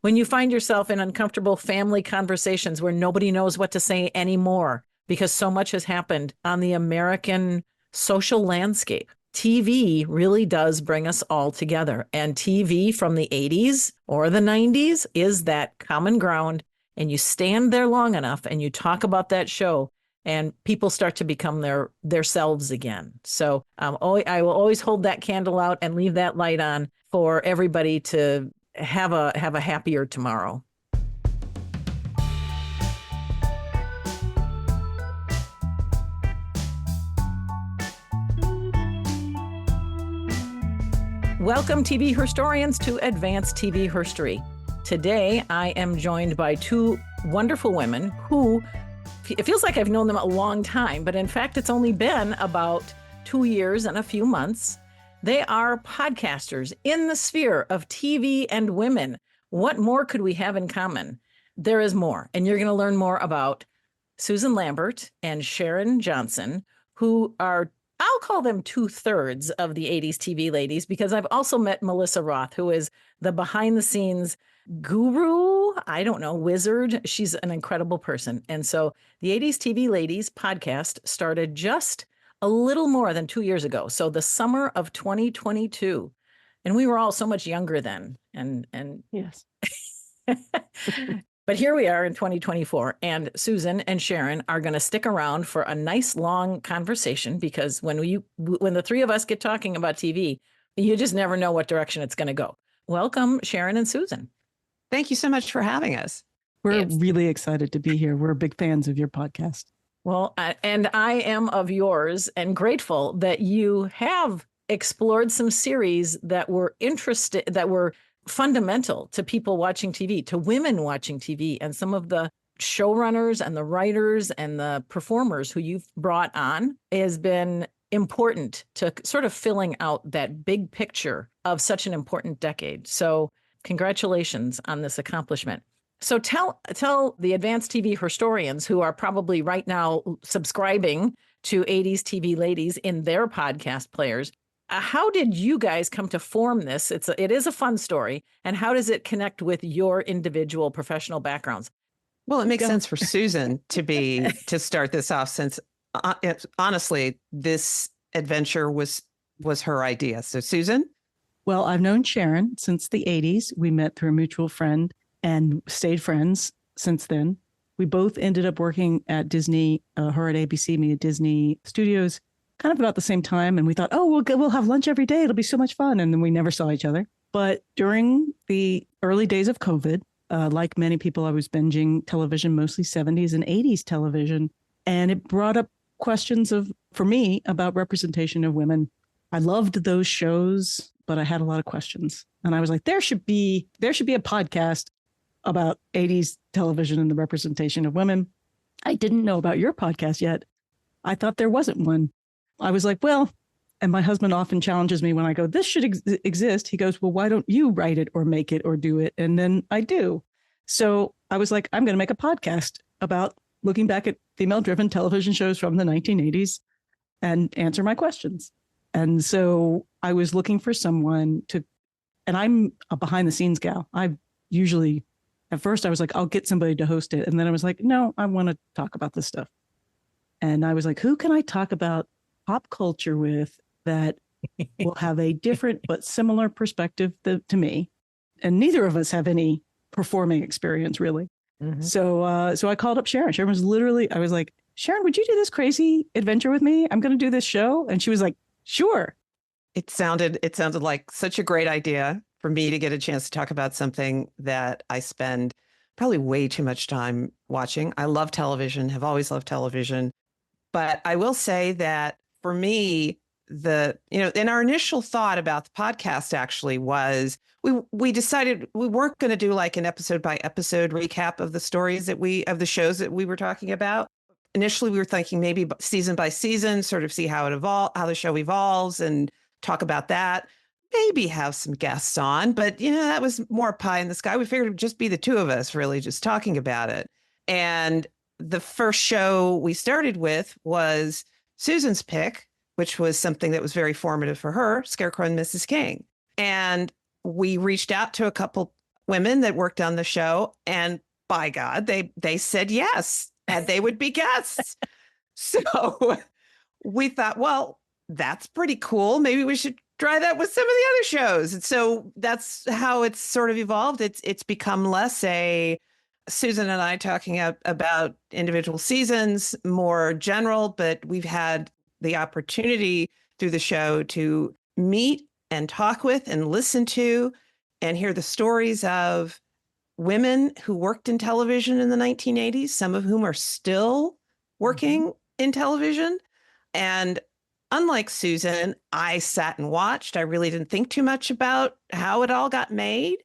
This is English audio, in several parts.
When you find yourself in uncomfortable family conversations where nobody knows what to say anymore because so much has happened on the American social landscape. TV really does bring us all together. And TV from the 80s or the 90s is that common ground. And you stand there long enough and you talk about that show and people start to become their selves again. So I will always hold that candle out and leave that light on for everybody to have a happier tomorrow. Welcome, TV Herstoryans, to Advanced TV Herstory. Today, I am joined by two wonderful women who, it feels like I've known them a long time, but in fact, it's only been about 2 years and a few months. They are podcasters in the sphere of TV and women. What more could we have in common? There is more, and you're going to learn more about Susan Lambert and Sharon Johnson, who are, I'll call them 2/3 of the 80s TV ladies, because I've also met Melissa Roth, who is the behind-the-scenes guru, I don't know, wizard. She's an incredible person. And so the 80s TV Ladies podcast started just a little more than 2 years ago. So the summer of 2022. And we were all so much younger then. And yes. But here we are in 2024, and Susan and Sharon are going to stick around for a nice long conversation, because when the three of us get talking about TV, you just never know what direction it's going to go. Welcome, Sharon and Susan. Thank you so much for having us. We're really excited to be here. We're big fans of your podcast. Well, and I am of yours, and grateful that you have explored some series that were fundamental to people watching TV, to women watching TV, and some of the showrunners and the writers and the performers who you've brought on has been important to sort of filling out that big picture of such an important decade. So congratulations on this accomplishment. So tell the Advanced TV Herstoryans, who are probably right now subscribing to 80s TV Ladies in their podcast players, how did you guys come to form this? It is a fun story. And how does it connect with your individual professional backgrounds? Well, it makes sense for Susan to start this off, since honestly, this adventure was her idea. So Susan? Well, I've known Sharon since the 80s. We met through a mutual friend and stayed friends since then. We both ended up working at Disney, her at ABC, me at Disney Studios, kind of about the same time. And we thought, oh, we'll have lunch every day. It'll be so much fun. And then we never saw each other. But during the early days of COVID, like many people, I was binging television, mostly 70s and 80s television. And it brought up questions for me about representation of women. I loved those shows, but I had a lot of questions. And I was like, there should be a podcast about 80s television and the representation of women. I didn't know about your podcast yet. I thought there wasn't one. I was like, well, and my husband often challenges me when I go, this should exist. He goes, well, why don't you write it or make it or do it? And then I do. So I was like, I'm going to make a podcast about looking back at female-driven television shows from the 1980s and answer my questions. And so I was looking for someone and I'm a behind-the-scenes gal. At first I was like, I'll get somebody to host it. And then I was like, no, I want to talk about this stuff. And I was like, who can I talk about pop culture with that will have a different but similar perspective to me? And neither of us have any performing experience, really. Mm-hmm. So I called up Sharon. Sharon was literally, I was like, Sharon, would you do this crazy adventure with me? I'm going to do this show. And she was like, sure. It sounded like such a great idea for me to get a chance to talk about something that I spend probably way too much time watching. I love television, have always loved television. But I will say that for me, in our initial thought about the podcast actually was we decided we weren't going to do like an episode by episode recap of the stories of the shows that we were talking about. Initially, we were thinking maybe season by season, sort of see how the show evolves and talk about that. Maybe have some guests on, but that was more pie in the sky. We figured it would just be the two of us really just talking about it. And the first show we started with was Susan's pick, which was something that was very formative for her, Scarecrow and Mrs. King. And we reached out to a couple women that worked on the show, and by God, they said yes, and they would be guests. So we thought, well, that's pretty cool. Maybe we should try that with some of the other shows. And so that's how it's sort of evolved. It's become less a Susan and I talking about individual seasons, more general, but we've had the opportunity through the show to meet and talk with and listen to and hear the stories of women who worked in television in the 1980s, some of whom are still working in television. And unlike Susan, I sat and watched. I really didn't think too much about how it all got made.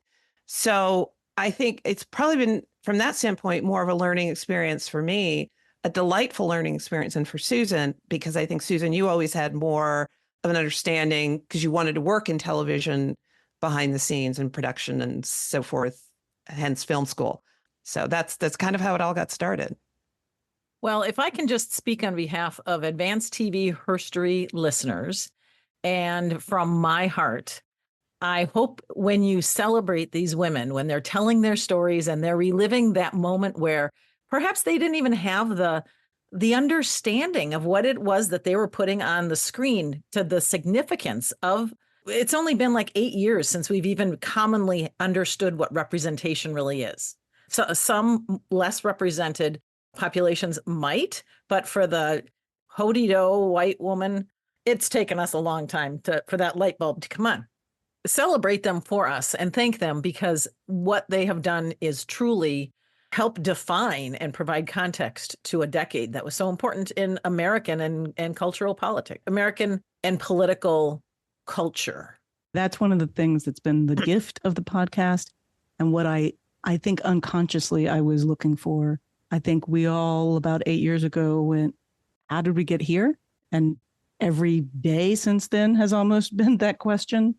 So I think it's probably been, from that standpoint, more of a learning experience for me, a delightful learning experience than for Susan, because I think, Susan, you always had more of an understanding because you wanted to work in television behind the scenes and production and so forth, hence film school. So that's kind of how it all got started. Well, if I can just speak on behalf of Advanced TV Herstory listeners, and from my heart, I hope when you celebrate these women, when they're telling their stories and they're reliving that moment where perhaps they didn't even have the understanding of what it was that they were putting on the screen, to the significance of, it's only been like 8 years since we've even commonly understood what representation really is. So some less represented populations might, but for the ho-de-do white woman, it's taken us a long time for that light bulb to come on. Celebrate them for us and thank them, because what they have done is truly help define and provide context to a decade that was so important in American and cultural politics, American and political culture. That's one of the things that's been the gift of the podcast, and what I think unconsciously I was looking for. I think we all about 8 years ago went, how did we get here? And every day since then has almost been that question.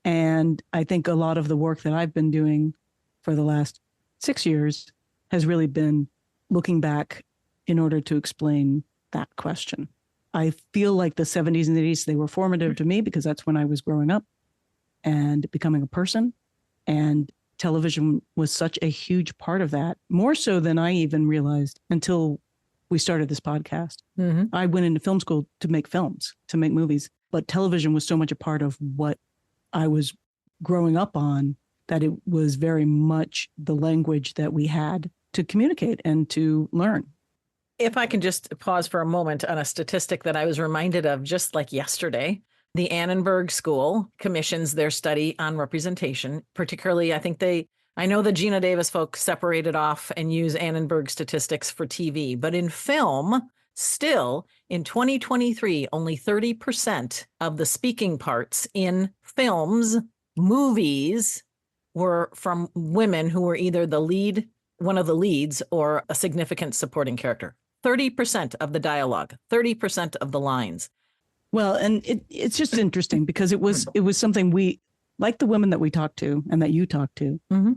And I think a lot of the work that I've been doing for the last 6 years has really been looking back in order to explain that question. I feel like the 70s and 80s, they were formative to me because that's when I was growing up and becoming a person. And television was such a huge part of that, more so than I even realized until we started this podcast. Mm-hmm. I went into film school to make films, to make movies, but television was so much a part of what I was growing up on that it was very much the language that we had to communicate and to learn. If I can just pause for a moment on a statistic that I was reminded of just like yesterday. The Annenberg School commissions their study on representation, particularly, I know the Gina Davis folks separated off and use Annenberg statistics for TV, but in film, still in 2023, only 30% of the speaking parts in films, movies, were from women who were either the lead, one of the leads, or a significant supporting character. 30% of the dialogue, 30% of the lines. Well, and it's just interesting because it was something we, like the women that we talked to and that you talked to, Mm-hmm.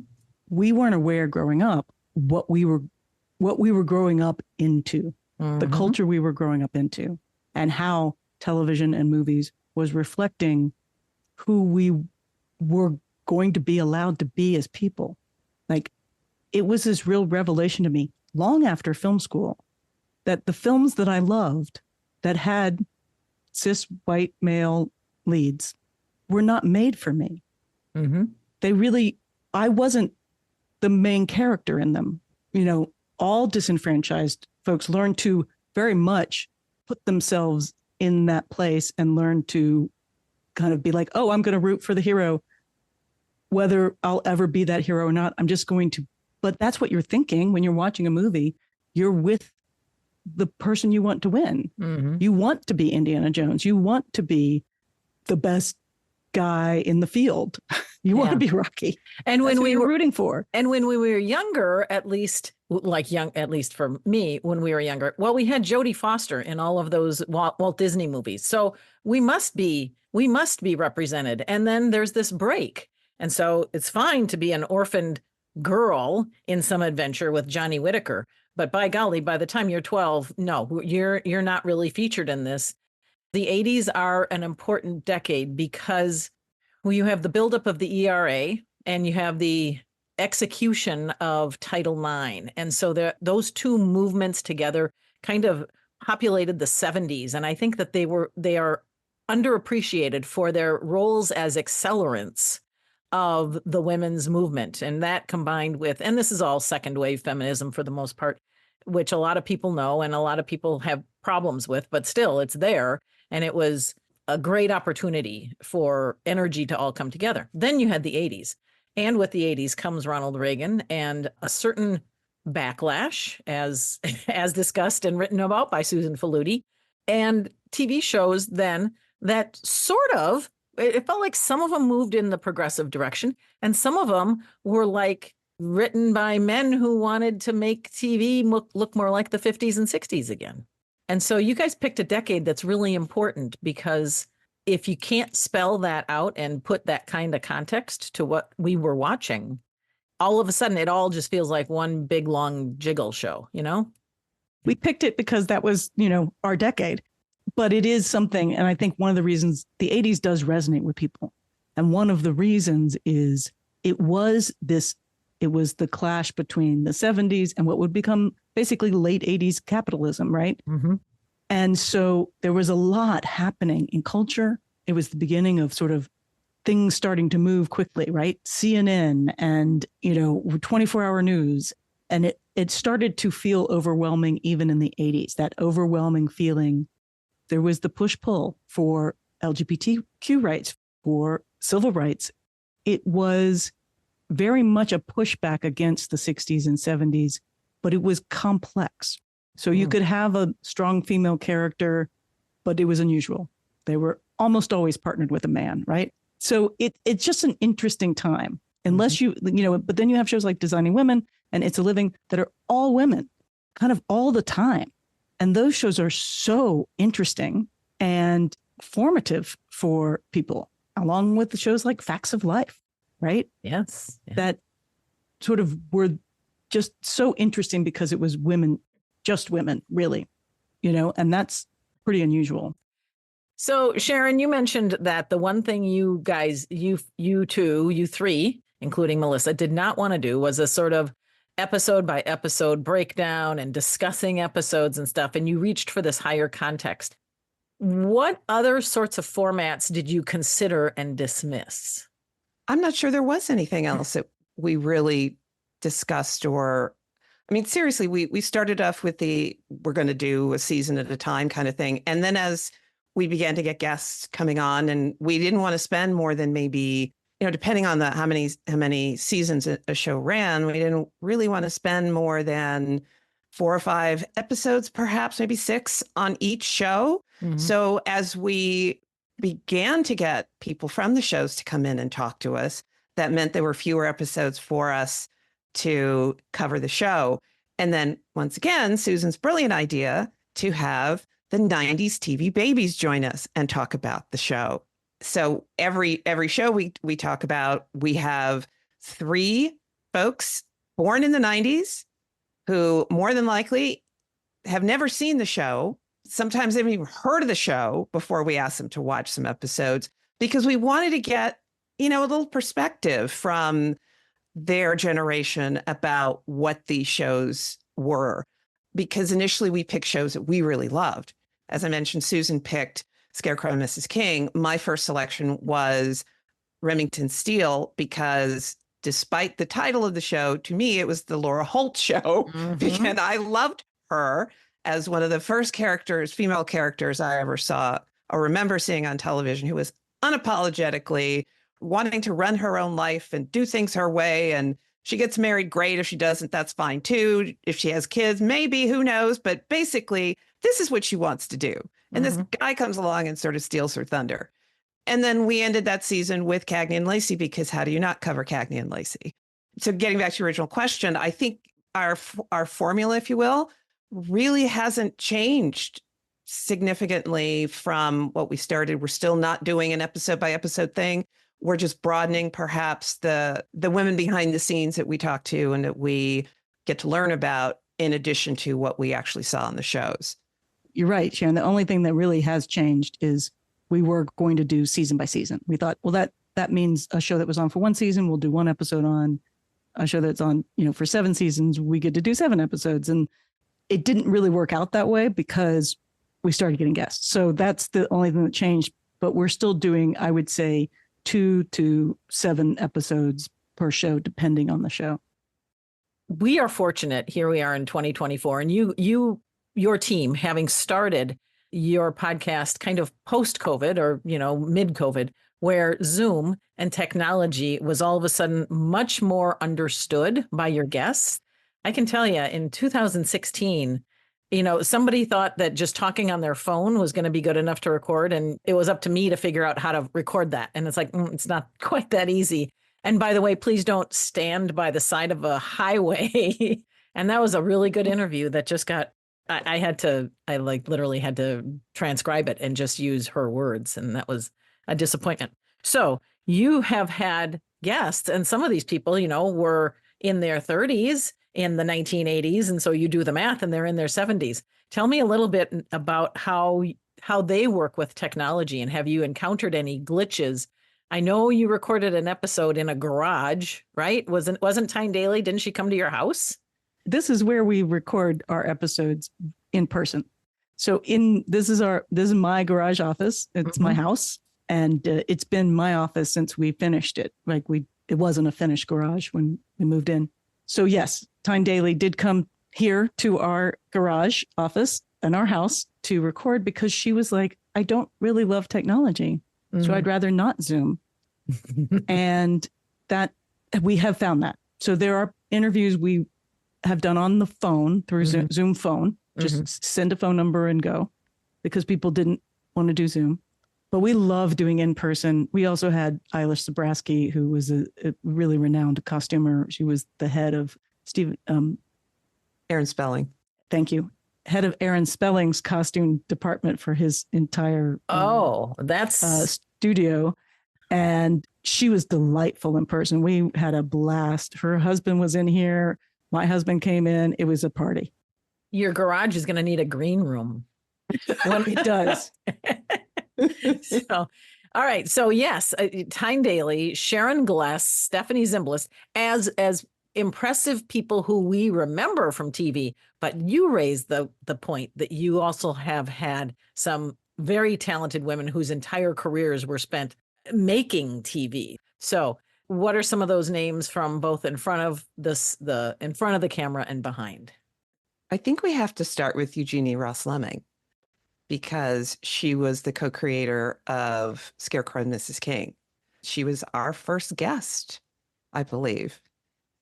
we weren't aware growing up what we were growing up into, the culture we were growing up into, and how television and movies was reflecting who we were going to be allowed to be as people. Like, it was this real revelation to me long after film school that the films that I loved that had cis white male leads were not made for me. Mm-hmm. I wasn't the main character in them. You know, all disenfranchised folks learn to very much put themselves in that place and learn to kind of be like, oh, I'm going to root for the hero, whether I'll ever be that hero or not. I'm just going to, but that's what you're thinking when you're watching a movie. You're with the person you want to win. Mm-hmm. You want to be Indiana Jones. You want to be the best guy in the field. You want to be Rocky. And when we were rooting for. And when we were younger, at least for me, when we were younger, well, we had Jodie Foster in all of those Walt Disney movies. So we must be represented. And then there's this break. And so it's fine to be an orphaned girl in some adventure with Johnny Whitaker. But by golly, by the time you're 12, no, you're not really featured in this. The 80s are an important decade because you have the buildup of the ERA and you have the execution of Title IX. And so those two movements together kind of populated the 70s. And I think that they are underappreciated for their roles as accelerants of the women's movement. And that combined with, and this is all second wave feminism for the most part, which a lot of people know and a lot of people have problems with, but still it's there. And it was a great opportunity for energy to all come together. Then you had the 80s. And with the 80s comes Ronald Reagan and a certain backlash, as discussed and written about by Susan Faludi, and TV shows then that sort of, it felt like some of them moved in the progressive direction, and some of them were like written by men who wanted to make TV look more like the 50s and 60s again. And so you guys picked a decade that's really important, because if you can't spell that out and put that kind of context to what we were watching, all of a sudden it all just feels like one big long jiggle show, you know? We picked it because that was, our decade, but it is something. And I think one of the reasons the 80s does resonate with people. And one of the reasons is it was the clash between the 70s and what would become basically late 80s capitalism, right? Mm-hmm. And so there was a lot happening in culture. It was the beginning of sort of things starting to move quickly, right? CNN and, 24-hour news. And it started to feel overwhelming even in the 80s, that overwhelming feeling. There was the push-pull for LGBTQ rights, for civil rights. It was very much a pushback against the 60s and 70s, but it was complex. So you could have a strong female character, but it was unusual. They were almost always partnered with a man, right? So it's just an interesting time, unless but then you have shows like Designing Women and It's a Living that are all women kind of all the time. And those shows are so interesting and formative for people, along with the shows like Facts of Life, right? Yes. Yeah. That sort of were just so interesting because it was women, just women, really, and that's pretty unusual. So Sharon, you mentioned that the one thing you guys, you three, including Melissa, did not want to do was a sort of episode by episode breakdown and discussing episodes and stuff. And you reached for this higher context. What other sorts of formats did you consider and dismiss? I'm not sure there was anything else that we really discussed seriously, we started off with we're going to do a season at a time kind of thing. And then as we began to get guests coming on, and we didn't want to spend more than maybe, depending on how many seasons a show ran, we didn't really want to spend more than 4 or 5 episodes, perhaps maybe 6 on each show. Mm-hmm. So as we began to get people from the shows to come in and talk to us, that meant there were fewer episodes for us to cover the show. And then once again, Susan's brilliant idea to have the 90s TV babies join us and talk about the show. So every show we talk about, we have 3 folks born in the 90s who more than likely have never seen the show. Sometimes they've even heard of the show before we ask them to watch some episodes, because we wanted to get, a little perspective from their generation about what these shows were. Because initially we picked shows that we really loved. As I mentioned, Susan picked Scarecrow and Mrs. King. My first selection was Remington Steele, because despite the title of the show, to me, it was the Laura Holt show. Mm-hmm. And I loved her as one of the first female characters I ever saw or remember seeing on television, who was unapologetically wanting to run her own life and do things her way. And she gets married, great. If she doesn't, that's fine too. If she has kids, maybe, who knows? But basically, this is what she wants to do. And this guy comes along and sort of steals her thunder. And then we ended that season with Cagney and Lacey, because how do you not cover Cagney and Lacey? So getting back to your original question, I think our formula, if you will, really hasn't changed significantly from what we started. We're still not doing an episode by episode thing. We're just broadening perhaps the women behind the scenes that we talk to and that we get to learn about, in addition to what we actually saw on the shows. You're right, Sharon. The only thing that really has changed is we were going to do season by season. We thought, well, that means a show that was on for one season, we'll do one episode on. a show that's on, for 7 seasons, we get to do 7 episodes. And it didn't really work out that way because we started getting guests. So that's the only thing that changed. But we're still doing, I would say, 2 to 7 episodes per show, depending on the show. We are fortunate. Here we are in 2024, and your team, having started your podcast kind of post-COVID or, mid-COVID, where Zoom and technology was all of a sudden much more understood by your guests. I can tell you in 2016, somebody thought that just talking on their phone was going to be good enough to record. And it was up to me to figure out how to record that. And it's like, it's not quite that easy. And by the way, please don't stand by the side of a highway. And that was a really good interview that just got, I literally had to transcribe it and just use her words. And that was a disappointment. So you have had guests, and some of these people, were in their 30s in the 1980s. And so you do the math and they're in their 70s. Tell me a little bit about how they work with technology, and have you encountered any glitches? I know you recorded an episode in a garage, right? Wasn't Tyne Daly? Didn't she come to your house? This is where we record our episodes in person. So this is my garage office. It's my house. And it's been my office since we finished it. It wasn't a finished garage when we moved in. So yes, Tyne Daly did come here to our garage office in our house to record because she was like, I don't really love technology. So I'd rather not Zoom. And that we have found that. So there are interviews we have done on the phone through Zoom phone, just send a phone number and go, because people didn't want to do Zoom. But we love doing in person. We also had Eilish Zabrowski, who was a really renowned costumer. She was the head of Aaron Spelling. Thank you. Head of Aaron Spelling's costume department for his entire studio. And she was delightful in person. We had a blast. Her husband was in here. My husband came in. It was a party. Your garage is going to need a green room. It does. So, all right. So yes, Tyne Daly, Sharon Gless, Stephanie Zimbalist, as impressive people who we remember from TV. But you raised the point that you also have had some very talented women whose entire careers were spent making TV. So what are some of those names from both in front of the camera and behind? I think we have to start with Eugenie Ross-Lemming, because she was the co-creator of Scarecrow and Mrs. King. She was our first guest, I believe.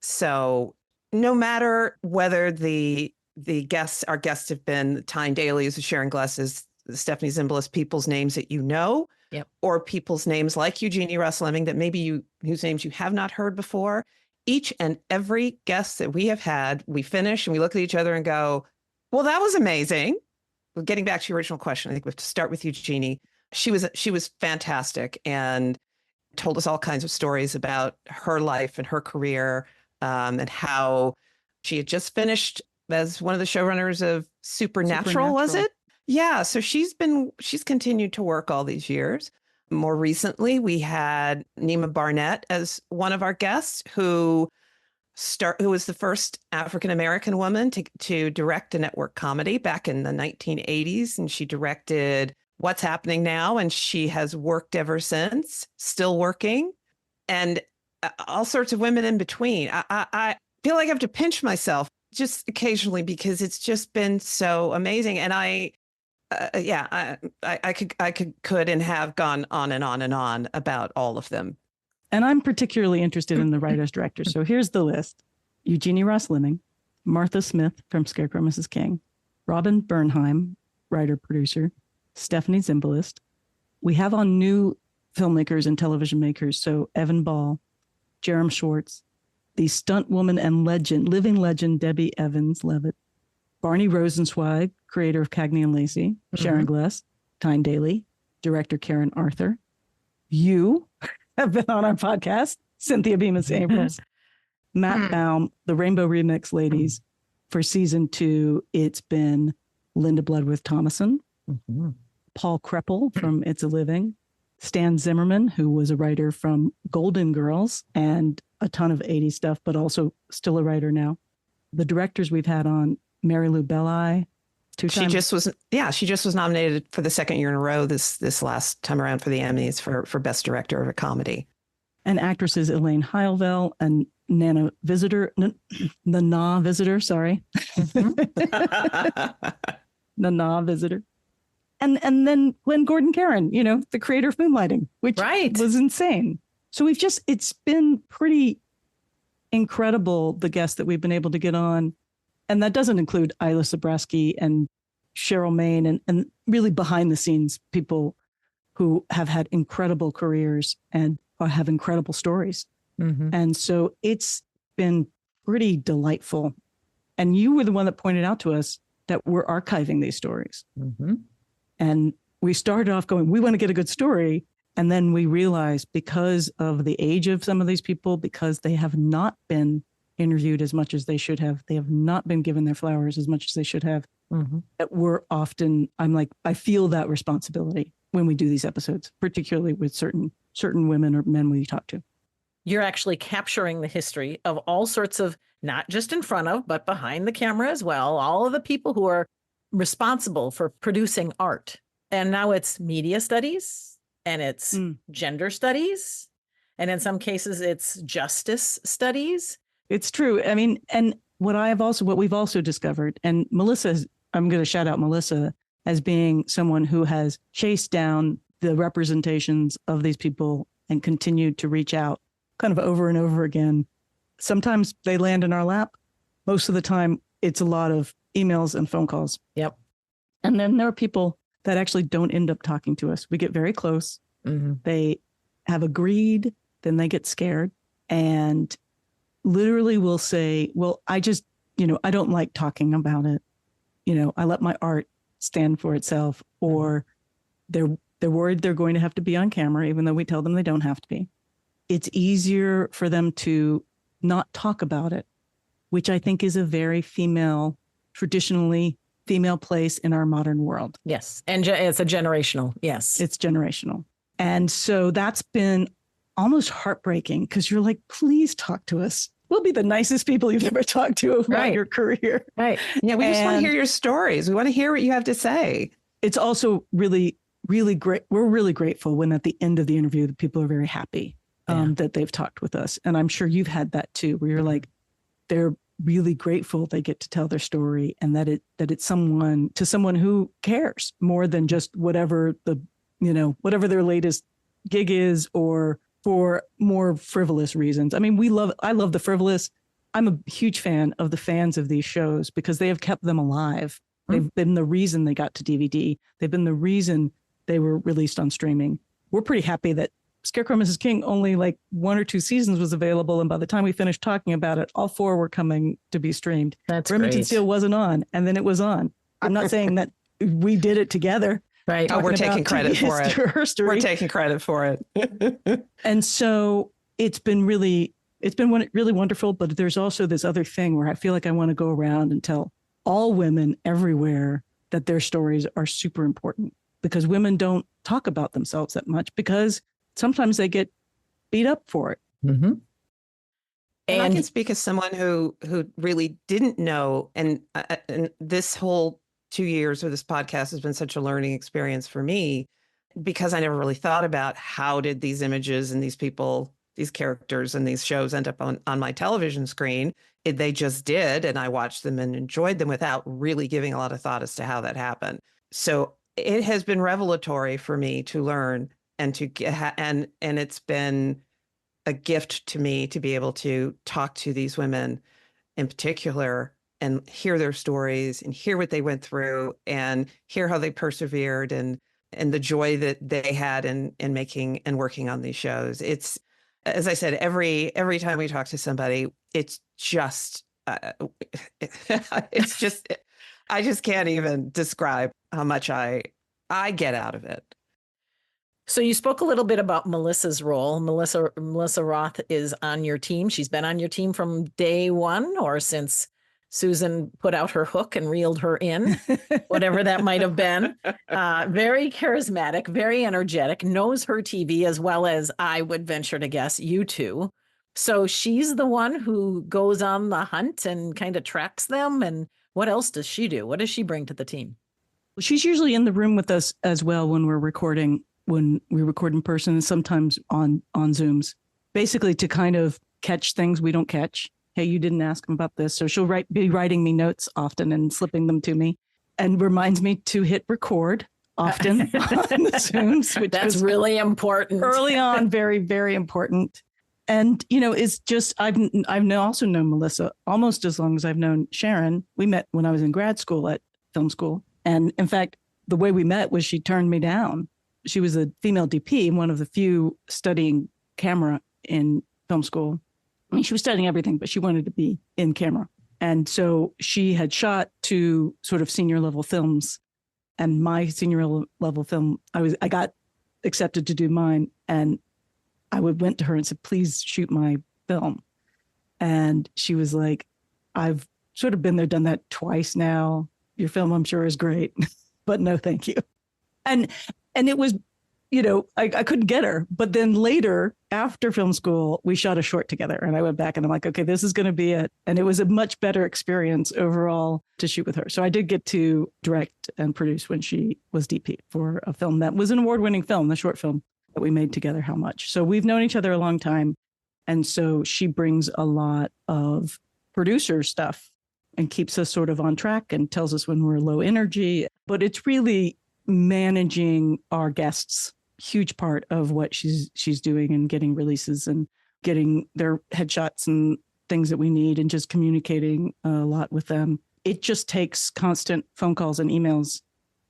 So no matter whether our guests have been Tyne Daly's, Sharon Gless's, Stephanie Zimbalist, people's names that you know, yep, or people's names like Eugenie Ross-Lemming that maybe whose names you have not heard before. Each and every guest that we have had, we finish and we look at each other and go, well, that was amazing. Getting back to your original question, I think we have to start with Eugenie. She was fantastic and told us all kinds of stories about her life and her career, and how she had just finished as one of the showrunners of Supernatural, was it? Yeah. So she's continued to work all these years. More recently, we had Nima Barnett as one of our guests, who was the first African-American woman to direct a network comedy back in the 1980s. And she directed What's Happening Now, and she has worked ever since, still working, and all sorts of women in between. I feel like I have to pinch myself just occasionally because it's just been so amazing. And I could and have gone on and on and on about all of them. And I'm particularly interested in the writers directors. So here's the list: Eugenie Ross-Lemming, Martha Smith from Scarecrow Mrs. King, Robin Bernheim, writer producer, Stephanie Zimbalist. We have on new filmmakers and television makers. So Evan Ball, Jerem Schwartz, the stunt woman and living legend Debbie Evans-Levitt, Barney Rosenzweig, creator of Cagney and Lacey, Sharon Gless, Tyne Daly, director Karen Arthur. You have been on our podcast, Cynthia Bemis Abrams, Matt Baum, the Rainbow Remix ladies. For season 2, it's been Linda Bloodworth Thomason, Paul Kreppel from It's a Living, Stan Zimmerman, who was a writer from Golden Girls and a ton of 80s stuff, but also still a writer now. The directors we've had on, Mary Lou Belli, She just was nominated for the second year in a row this last time around for the Emmys for Best Director of a Comedy. And actresses Elaine Heilvel and Nana Visitor, Nana Visitor, sorry. Nana Visitor. And then Glenn Gordon Caron, you know, the creator of Moonlighting, which was insane. So it's been pretty incredible, the guests that we've been able to get on. And that doesn't include Isla Sabreski and Cheryl Main and really behind the scenes people who have had incredible careers and have incredible stories. Mm-hmm. And so it's been pretty delightful. And you were the one that pointed out to us that we're archiving these stories. Mm-hmm. And we started off going, we want to get a good story. And then we realized because of the age of some of these people, because they have not been interviewed as much as they should have, they have not been given their flowers as much as they should have, that we're often, I feel that responsibility when we do these episodes, particularly with certain women or men we talk to. You're actually capturing the history of all sorts of, not just in front of, but behind the camera as well, all of the people who are responsible for producing art. And now it's media studies and it's gender studies. And in some cases, it's justice studies. It's true. I mean, and what we've also discovered, and Melissa, I'm going to shout out Melissa as being someone who has chased down the representations of these people and continued to reach out kind of over and over again. Sometimes they land in our lap. Most of the time, it's a lot of emails and phone calls. Yep. And then there are people that actually don't end up talking to us. We get very close. Mm-hmm. They have agreed, then they get scared and literally will say, well, I just, I don't like talking about it. I let my art stand for itself, or they're worried they're going to have to be on camera, even though we tell them they don't have to be. It's easier for them to not talk about it, which I think is a very traditionally female place in our modern world. Yes. And it's a generational. Yes. It's generational. And so that's been almost heartbreaking because you're like, please talk to us. We'll be the nicest people you've ever talked to about your career. Right. Yeah. We just want to hear your stories. We want to hear what you have to say. It's also really, really great. We're really grateful when at the end of the interview, the people are very happy that they've talked with us. And I'm sure you've had that too, where you're like, they're really grateful they get to tell their story and that it's someone who cares more than just whatever whatever their latest gig is, or for more frivolous reasons. I mean, I love the frivolous. I'm a huge fan of the fans of these shows because they have kept them alive. They've been the reason they got to DVD. They've been the reason they were released on streaming. We're pretty happy that Scarecrow Mrs. King only like 1 or 2 seasons was available. And by the time we finished talking about it, all 4 were coming to be streamed. That's Remington great. Steele wasn't on, and then it was on. I'm not saying that we did it together. Right. Oh, we're taking credit for it. Herstory. We're taking credit for it. And so it's been really wonderful. But there's also this other thing where I feel like I want to go around and tell all women everywhere that their stories are super important, because women don't talk about themselves that much because sometimes they get beat up for it. Mm-hmm. And I can speak as someone who really didn't know. And this whole 2 years of this podcast has been such a learning experience for me, because I never really thought about how did these images and these people, these characters and these shows end up on my television screen. They just did. And I watched them and enjoyed them without really giving a lot of thought as to how that happened. So it has been revelatory for me to learn and and it's been a gift to me to be able to talk to these women in particular and hear their stories and hear what they went through and hear how they persevered and the joy that they had in making and working on these shows. It's, as I said, every time we talk to somebody, it's just, I just can't even describe how much I get out of it. So you spoke a little bit about Melissa's role. Melissa Roth is on your team. She's been on your team from day one, or since Susan put out her hook and reeled her in, whatever that might have been. Very charismatic, very energetic, knows her TV as well as I would venture to guess you two. So she's the one who goes on the hunt and kind of tracks them. And what else does she do? What does she bring to the team? She's usually in the room with us as well when we record in person, and sometimes on Zooms, basically to kind of catch things we don't catch. Hey, you didn't ask him about this. So she'll be writing me notes often and slipping them to me, and reminds me to hit record often on the Zooms, which That's really important. Early on, very, very important. And, it's just, I've also known Melissa almost as long as I've known Sharon. We met when I was in grad school at film school. And in fact, the way we met was she turned me down. She was a female DP, one of the few studying camera in film school. I mean, she was studying everything, but she wanted to be in camera. And so she had shot 2 sort of senior level films, and my senior level film, I got accepted to do mine. And I went to her and said, please shoot my film. And she was like, I've sort of been there, done that twice now. Your film, I'm sure, is great, but no, thank you. And it was, I couldn't get her. But then later, after film school, we shot a short together, and I went back and I'm like, okay, this is going to be it. And it was a much better experience overall to shoot with her. So I did get to direct and produce when she was DP for a film that was an award-winning film, the short film that we made together, How Much. So we've known each other a long time. And so she brings a lot of producer stuff and keeps us sort of on track and tells us when we're low energy. But it's really managing our guests, huge part of what she's doing, and getting releases and getting their headshots and things that we need, and just communicating a lot with them. It just takes constant phone calls and emails.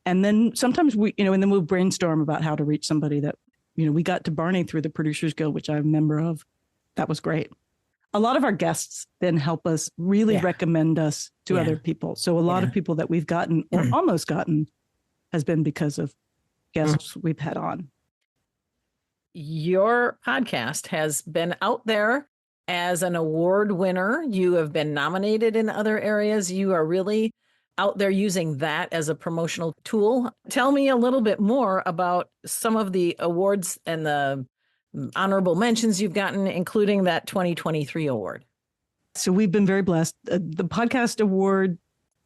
And then sometimes and then we'll brainstorm about how to reach somebody that, we got to Barney through the Producers Guild, which I'm a member of. That was great. A lot of our guests then help us really recommend us to other people. So a lot of people that we've gotten or almost gotten has been because of guests we've had on. Your podcast has been out there as an award winner. You have been nominated in other areas. You are really out there using that as a promotional tool. Tell me a little bit more about some of the awards and the honorable mentions you've gotten, including that 2023 award. So we've been very blessed. The podcast award,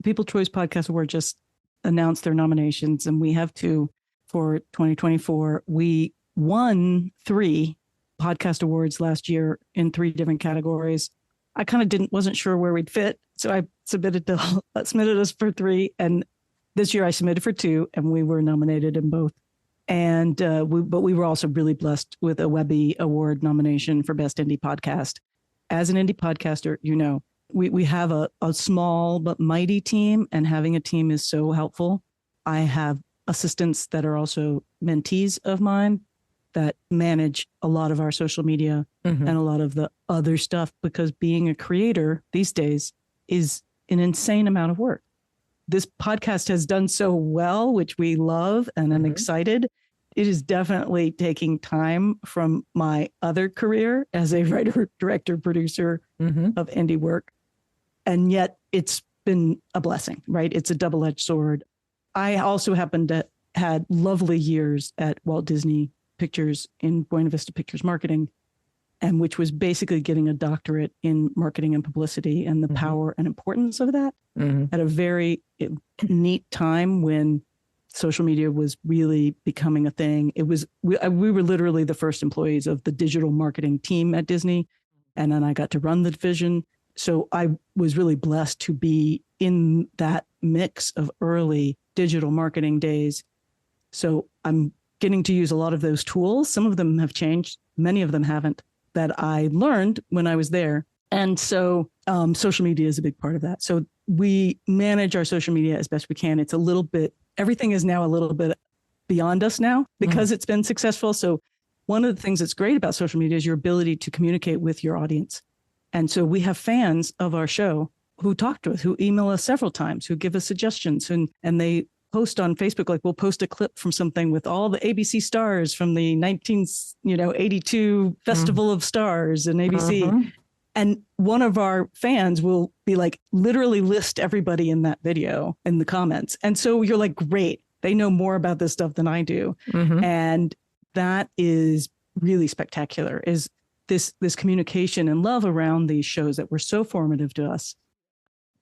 People's Choice Podcast Award, just announced their nominations, and we have 2 for 2024. We won 3 podcast awards last year in 3 different categories. I kind of wasn't sure where we'd fit, so I submitted us for 3, and this year I submitted for 2, and we were nominated in both. And but we were also really blessed with a Webby Award nomination for Best Indie Podcast. As an indie podcaster, we have a small but mighty team, and having a team is so helpful. I have assistants that are also mentees of mine that manage a lot of our social media and a lot of the other stuff, because being a creator these days is an insane amount of work. This podcast has done so well, which we love, and I'm excited. It is definitely taking time from my other career as a writer, director, producer of indie work. And yet it's been a blessing, right? It's a double-edged sword. I also happened to had lovely years at Walt Disney Pictures in Buena Vista Pictures Marketing, and which was basically getting a doctorate in marketing and publicity and the power and importance of that at a very neat time when social media was really becoming a thing. We were literally the first employees of the digital marketing team at Disney, and then I got to run the division. So I was really blessed to be in that mix of early digital marketing days. So I'm getting to use a lot of those tools. Some of them have changed. Many of them haven't, that I learned when I was there. And so social media is a big part of that. So we manage our social media as best we can. It's a little bit, everything is now a little bit beyond us now because it's been successful. So one of the things that's great about social media is your ability to communicate with your audience. And so we have fans of our show who talk to us, who email us several times, who give us suggestions, and they post on Facebook, like we'll post a clip from something with all the ABC stars from the 1982 Festival of Stars and ABC. And one of our fans will be like, literally list everybody in that video in the comments. And so you're like, great, they know more about this stuff than I do. And that is really spectacular, is this communication and love around these shows that were so formative to us.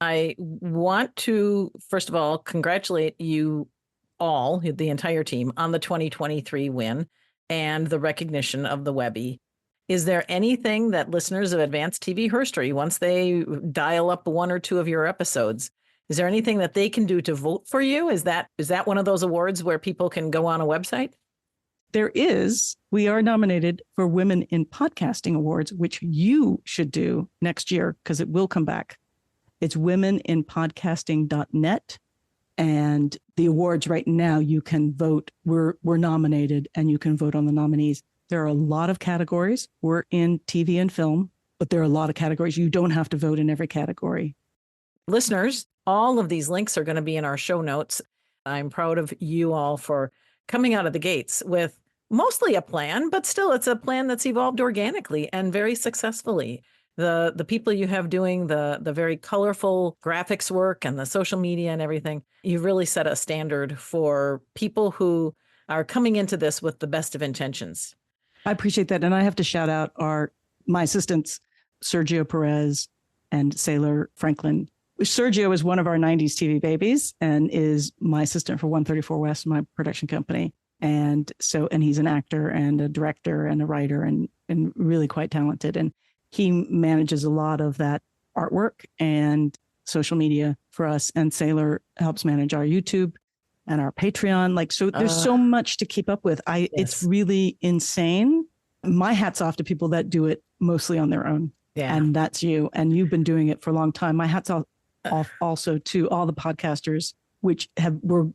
I want to, first of all, congratulate you all, the entire team, on the 2023 win and the recognition of the Webby. Is there anything that listeners of Advanced TV Herstory, once they dial up one or two of your episodes, is there anything that they can do to vote for you? Is that one of those awards where people can go on a website? There is. We are nominated for Women in Podcasting Awards, which you should do next year because it will come back. It's womeninpodcasting.net. And the awards right now, you can vote. We're nominated and you can vote on the nominees. There are a lot of categories. We're in TV and film, but there are a lot of categories. You don't have to vote in every category. Listeners, all of these links are going to be in our show notes. I'm proud of you all for coming out of the gates with mostly a plan, but still it's a plan that's evolved organically and very successfully. The people you have doing the very colorful graphics work and the social media and everything, you've really set a standard for people who are coming into this with the best of intentions. I appreciate that. And I have to shout out my assistants, Sergio Perez and Sailor Franklin. Sergio is one of our 90s TV babies and is my assistant for 134 West, my production company. And he's an actor and a director and a writer and really quite talented. And he manages a lot of that artwork and social media for us. And Sailor helps manage our YouTube and our Patreon. So there's so much to keep up with. Yes. It's really insane. My hat's off to people that do it mostly on their own. Yeah. And that's you. And you've been doing it for a long time. My hat's off also to all the podcasters, which were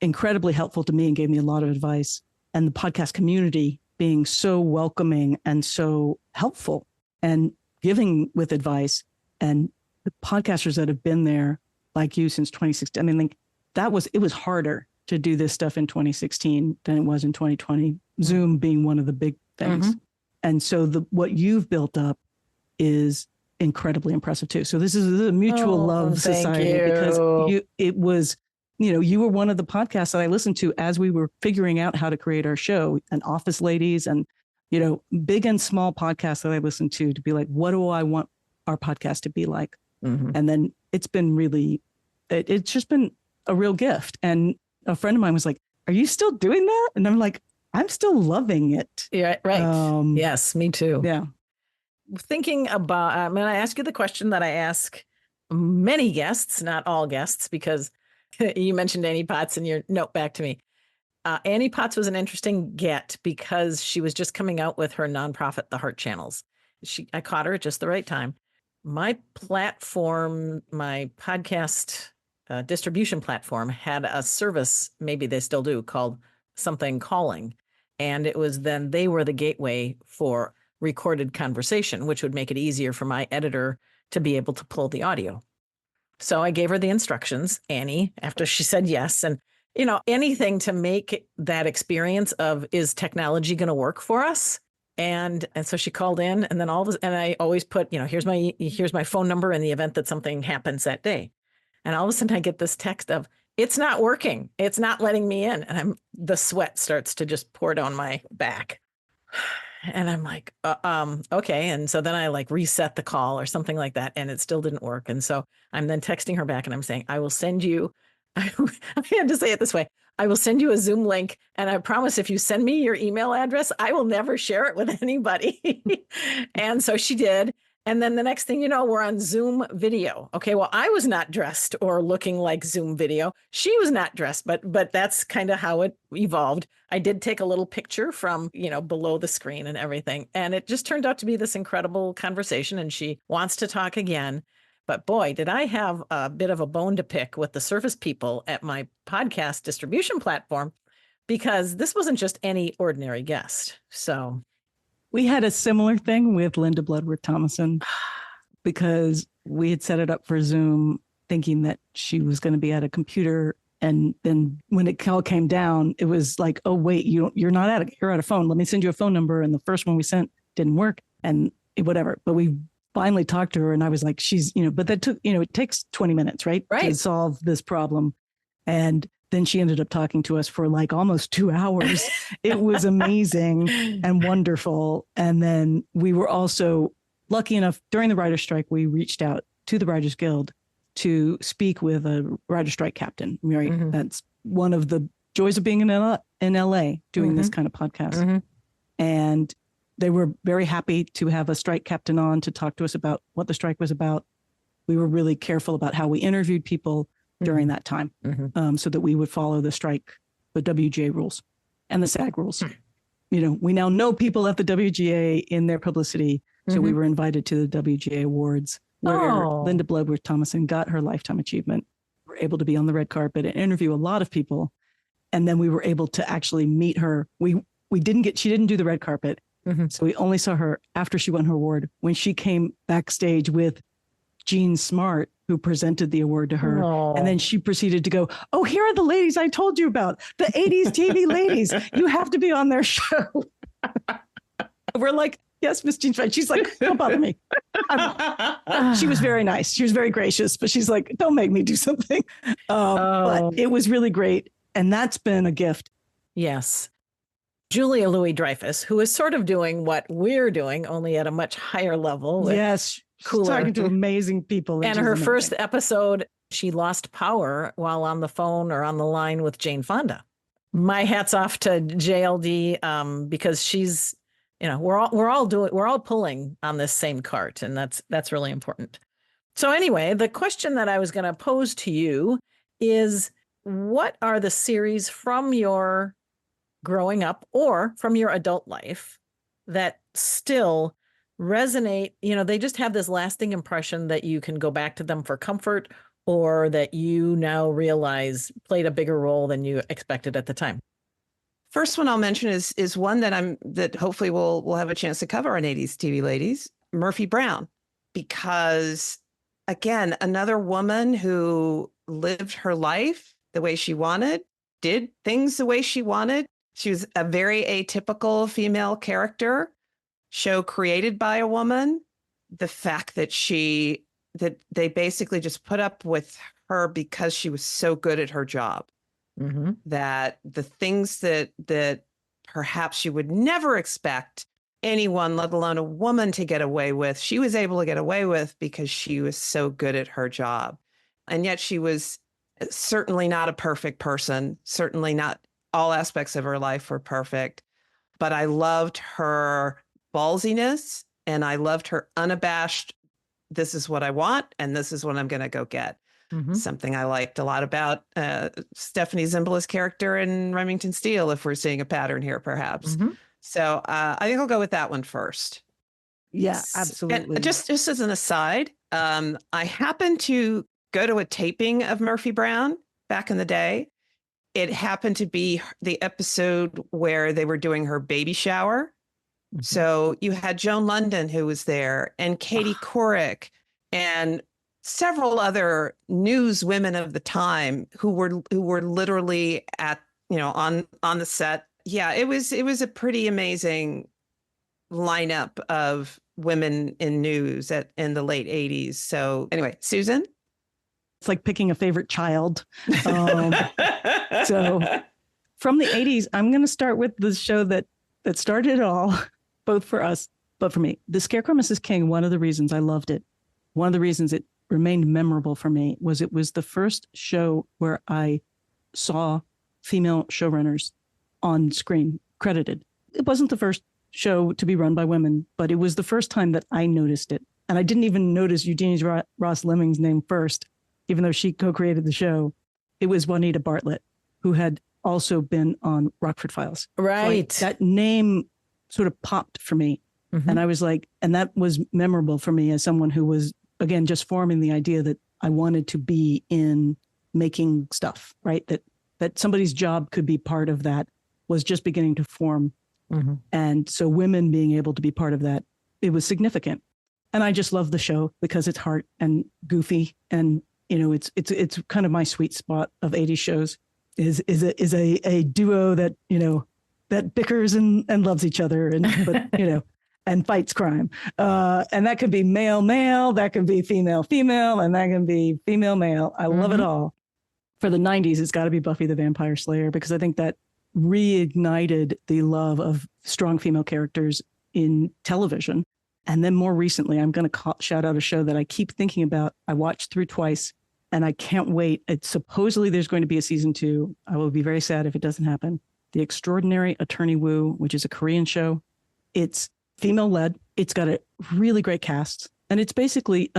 incredibly helpful to me and gave me a lot of advice. And the podcast community being so welcoming and so helpful and giving with advice, and the podcasters that have been there like you since 2016. I mean, it was harder to do this stuff in 2016 than it was in 2020, Zoom being one of the big things. Mm-hmm. And so what you've built up is incredibly impressive too. So this is a mutual love society because you were one of the podcasts that I listened to as we were figuring out how to create our show, and Office Ladies and, big and small podcasts that I listened to be like, what do I want our podcast to be like? Mm-hmm. And then it's just been a real gift. And a friend of mine was like, are you still doing that? And I'm like, I'm still loving it. Yeah, right. Yes, me too. Yeah. Thinking about, I'm going to ask you the question that I ask many guests, not all guests, because you mentioned Annie Potts in your note back to me. Annie Potts was an interesting get because she was just coming out with her nonprofit, The Heart Channels. I caught her at just the right time. My platform, my podcast distribution platform had a service, maybe they still do, called Something Calling. And it was then they were the gateway for recorded conversation, which would make it easier for my editor to be able to pull the audio. So I gave her the instructions, Annie, after she said yes. And, anything to make that experience of, is technology going to work for us? And so she called in, and then and I always put, here's my phone number in the event that something happens that day. And all of a sudden I get this text of, it's not working. It's not letting me in. And the sweat starts to just pour down my back. And I'm like, okay. And so then I reset the call or something like that, and it still didn't work. And so I'm then texting her back and I'm saying, I will send you, I had to say it this way, I will send you a Zoom link. And I promise if you send me your email address, I will never share it with anybody. And so she did. And then the next thing you know, we're on Zoom video. Okay, well, I was not dressed or looking like Zoom video. She was not dressed, but that's kind of how it evolved. I did take a little picture from, below the screen and everything. And it just turned out to be this incredible conversation. And she wants to talk again. But boy, did I have a bit of a bone to pick with the service people at my podcast distribution platform, because this wasn't just any ordinary guest. So we had a similar thing with Linda Bloodworth Thomason because we had set it up for Zoom thinking that she was going to be at a computer. And then when it all came down, it was like, oh, wait, you're not at it. You're at a phone. Let me send you a phone number. And the first one we sent didn't work and whatever. But we finally talked to her and I was like, but that took, it takes 20 minutes, right? To solve this problem. And then she ended up talking to us for like almost 2 hours. It was amazing and wonderful. And then we were also lucky enough during the writer's strike, we reached out to the Writers Guild to speak with a writer's strike captain. Right? Mhm. That's one of the joys of being in LA doing this kind of podcast. And they were very happy to have a strike captain on to talk to us about what the strike was about. We were really careful about how we interviewed people during that time, so that we would follow the strike, the WGA rules and the SAG rules. You know, we now know people at the WGA in their publicity. So we were invited to the WGA Awards where Linda Bloodworth Thomason got her Lifetime Achievement. We were able to be on the red carpet and interview a lot of people. And then we were able to actually meet her. She didn't do the red carpet. So we only saw her after she won her award, when she came backstage with Jean Smart, who presented the award to her. And then she proceeded to go, "Oh, here are the ladies I told you about, the 80s TV ladies. You have to be on their show." We're like, "Yes, Miss Jean Smart." She's like, "Don't bother me." She was very nice. She was very gracious, but she's like, "Don't make me do something." But it was really great. And that's been a gift. Yes. Julia Louis-Dreyfus, who is sort of doing what we're doing, only at a much higher level. Yes. Cooler. She's talking to amazing people. And her first episode, she lost power while on the phone or on the line with Jane Fonda. My hat's off to JLD, because she's, you know, we're all pulling on this same cart, and that's really important. So anyway, the question that I was going to pose to you is, what are the series from your growing up or from your adult life that still resonate? You know, they just have this lasting impression that you can go back to them for comfort, or that you now realize played a bigger role than you expected at the time. First one I'll mention is one that hopefully we'll have a chance to cover on 80s TV Ladies, Murphy Brown, because again, another woman who lived her life the way she wanted, did things the way she wanted. She was a very atypical female character, show created by a woman. The fact that they basically just put up with her because she was so good at her job, that the things that perhaps you would never expect anyone, let alone a woman, to get away with, she was able to get away with because she was so good at her job. And yet she was certainly not a perfect person. Certainly not all aspects of her life were perfect. But I loved her ballsiness, and I loved her unabashed, this is what I want, and this is what I'm going to go get. Something I liked a lot about Stephanie Zimbala's character in Remington Steele, if we're seeing a pattern here, perhaps. So I think I'll go with that one first. Yeah, absolutely. And just as an aside, I happened to go to a taping of Murphy Brown back in the day. It happened to be the episode where they were doing her baby shower. So you had Joan London, who was there, and Katie Couric, and several other news women of the time who were literally at, on the set. Yeah, it was a pretty amazing lineup of women in news in the late 80s. So anyway, Susan? It's like picking a favorite child. So from the 80s, I'm going to start with the show that started it all, both for us, but for me. The Scarecrow Mrs. King, one of the reasons I loved it, one of the reasons it remained memorable for me, was it was the first show where I saw female showrunners on screen credited. It wasn't the first show to be run by women, but it was the first time that I noticed it. And I didn't even notice Eugenie Ross Lemming's name first, even though she co-created the show. It was Juanita Bartlett, who had also been on Rockford Files. Right. So that name sort of popped for me. And I was like, and that was memorable for me as someone who was, again, just forming the idea that I wanted to be in making stuff, right? That somebody's job could be part of that was just beginning to form. And so women being able to be part of that, it was significant. And I just love the show because it's heart and goofy. And, it's kind of my sweet spot of 80s shows is a duo that, that bickers and loves each other and fights crime. And that could be male, that could be female, and that can be female, male. I love it all. for the 90s, it's got to be Buffy the Vampire Slayer, because I think that reignited the love of strong female characters in television. And then more recently, I'm going to shout out a show that I keep thinking about. I watched through twice and I can't wait. It's supposedly there's going to be a season 2. I will be very sad if it doesn't happen. The Extraordinary Attorney Woo, which is a Korean show. It's female led. It's got a really great cast. And it's basically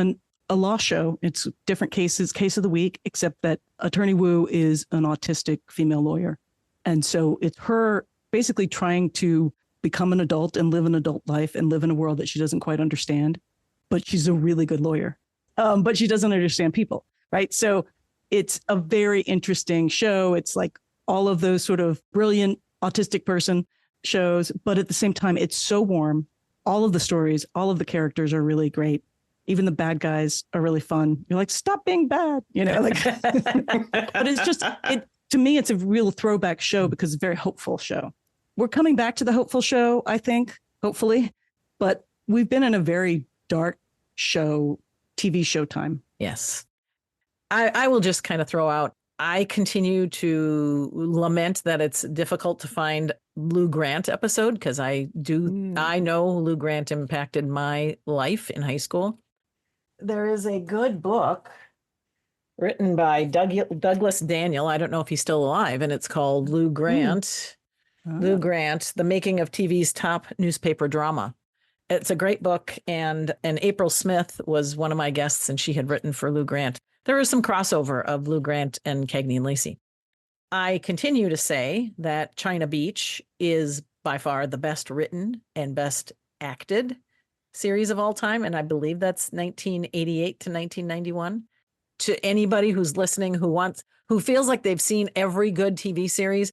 a law show. It's different cases, case of the week, except that Attorney Woo is an autistic female lawyer. And so it's her basically trying to become an adult and live an adult life and live in a world that she doesn't quite understand. But she's a really good lawyer. But she doesn't understand people. Right. So it's a very interesting show. It's like all of those sort of brilliant autistic person shows. But at the same time, it's so warm. All of the stories, all of the characters are really great. Even the bad guys are really fun. You're like, stop being bad, like, but it's just, to me, it's a real throwback show because it's a very hopeful show. We're coming back to the hopeful show, I think, hopefully, but we've been in a very dark show, TV show time. Yes. I will just kind of throw out, I continue to lament that it's difficult to find Lou Grant episode because I know Lou Grant impacted my life in high school. There is a good book written by Douglas Daniel. I don't know if he's still alive, and it's called Lou Grant. Lou Grant, The Making of TV's Top Newspaper Drama. It's a great book, and April Smith was one of my guests, and she had written for Lou Grant. There was some crossover of Lou Grant and Cagney and Lacey. I continue to say that China Beach is by far the best written and best acted series of all time, and I believe that's 1988 to 1991. To anybody who's listening who feels like they've seen every good TV series,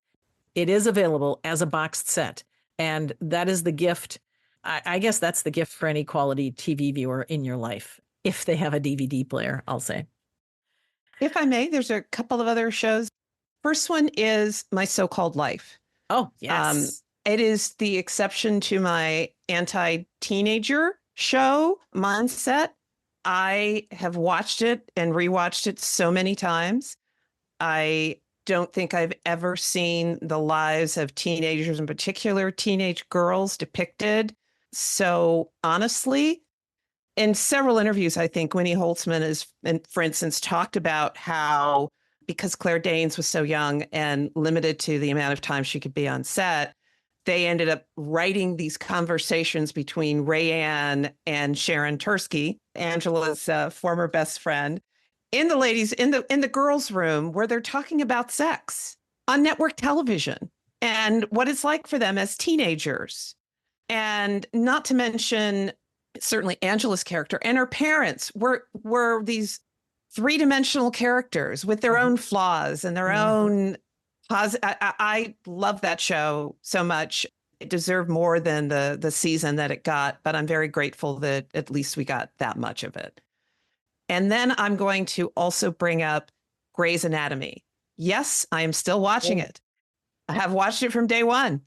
it is available as a boxed set, and that is the gift. I guess that's the gift for any quality TV viewer in your life, if they have a DVD player, I'll say. If I may, there's a couple of other shows. First one is My So-Called Life. Oh, yes. It is the exception to my anti-teenager show mindset. I have watched it and rewatched it so many times. I don't think I've ever seen the lives of teenagers, in particular teenage girls, depicted so honestly. In several interviews, I think Winnie Holtzman has, for instance, talked about how because Claire Danes was so young and limited to the amount of time she could be on set, they ended up writing these conversations between Rayanne and Sharon Tursky, Angela's former best friend, in the girls' room where they're talking about sex on network television and what it's like for them as teenagers. And not to mention, certainly Angela's character and her parents were these three-dimensional characters with their own flaws and their own I love that show so much. It deserved more than the season that it got, but I'm very grateful that at least we got that much of it. And then I'm going to also bring up Grey's Anatomy. Yes, I am still watching it. I have watched it from day one,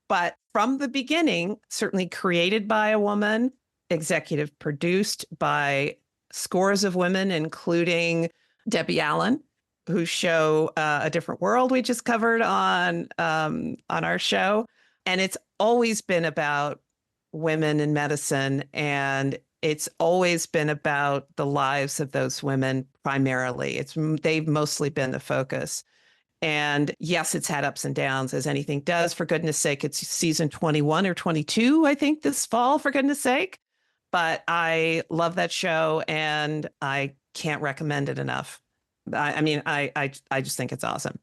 but from the beginning, certainly created by a woman, executive produced by scores of women, including Debbie Allen, whose show A Different World we just covered on our show. And it's always been about women in medicine, and it's always been about the lives of those women primarily. They've mostly been the focus. And yes, it's had ups and downs, as anything does. For goodness sake, it's season 21 or 22, I think, this fall, for goodness sake. But I love that show, and I can't recommend it enough. I just think it's awesome.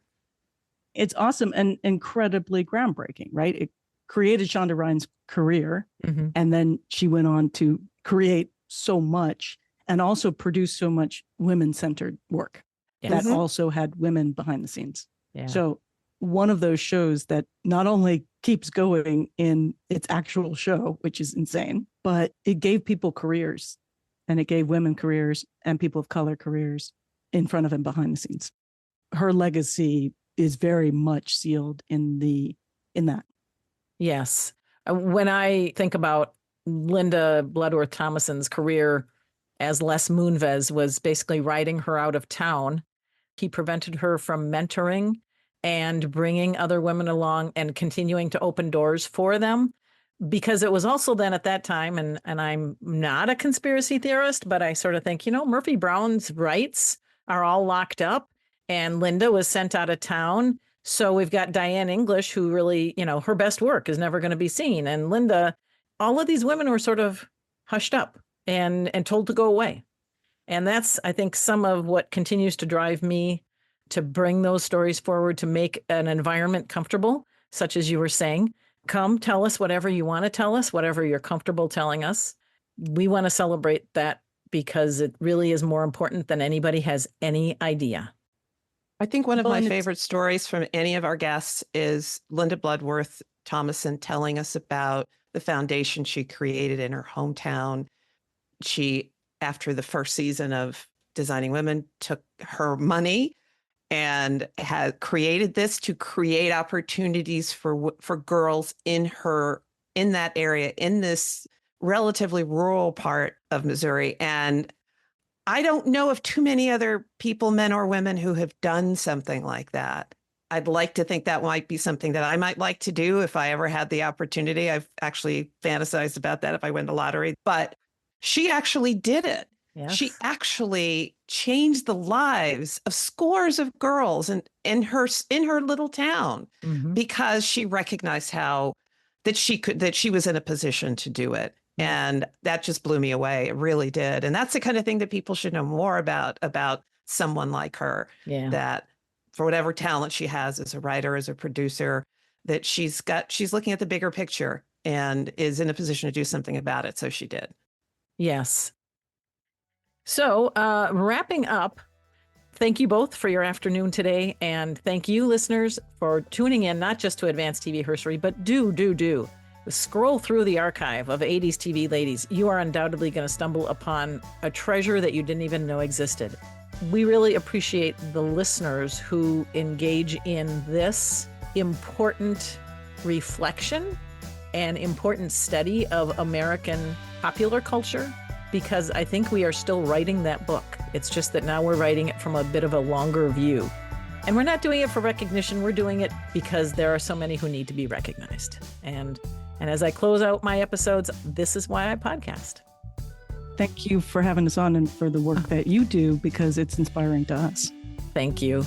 It's awesome and incredibly groundbreaking, right? It created Shonda Rhimes' career, and then she went on to create so much and also produce so much women-centered work that also had women behind the scenes. Yeah. So one of those shows that not only keeps going in its actual show, which is insane, but it gave people careers, and it gave women careers and people of color careers in front of and behind the scenes. Her legacy is very much sealed in that. Yes. When I think about Linda Bloodworth Thomason's career as Les Moonves was basically riding her out of town, he prevented her from mentoring and bringing other women along and continuing to open doors for them. Because it was also then at that time, and I'm not a conspiracy theorist, but I sort of think, Murphy Brown's rights are all locked up and Linda was sent out of town. So we've got Diane English, who really, her best work is never going to be seen. And Linda, all of these women were sort of hushed up and told to go away. And that's, I think, some of what continues to drive me to bring those stories forward, to make an environment comfortable, such as you were saying. Come, tell us whatever you want to tell us, whatever you're comfortable telling us. We want to celebrate that because it really is more important than anybody has any idea. I think one of my favorite stories from any of our guests is Linda Bloodworth Thomason telling us about the foundation she created in her hometown. She, after the first season of Designing Women, took her money and had created this to create opportunities for girls in that area, in this relatively rural part of Missouri. And I don't know of too many other people, men or women, who have done something like that. I'd like to think that might be something that I might like to do if I ever had the opportunity. I've actually fantasized about that if I win the lottery, but she actually did it. Yes. She actually changed the lives of scores of girls in her little town, because she recognized that she was in a position to do it. And that just blew me away. It really did. And that's the kind of thing that people should know more about someone like her, that for whatever talent she has as a writer, as a producer, that she's looking at the bigger picture and is in a position to do something about it. So she did. Yes. So wrapping up, thank you both for your afternoon today. And thank you, listeners, for tuning in, not just to Advanced TV Herstory, but do scroll through the archive of 80s TV ladies. You are undoubtedly going to stumble upon a treasure that you didn't even know existed. We really appreciate the listeners who engage in this important reflection and important study of American popular culture, because I think we are still writing that book. It's just that now we're writing it from a bit of a longer view. And we're not doing it for recognition. We're doing it because there are so many who need to be recognized. And as I close out my episodes, this is why I podcast. Thank you for having us on and for the work that you do, because it's inspiring to us. Thank you.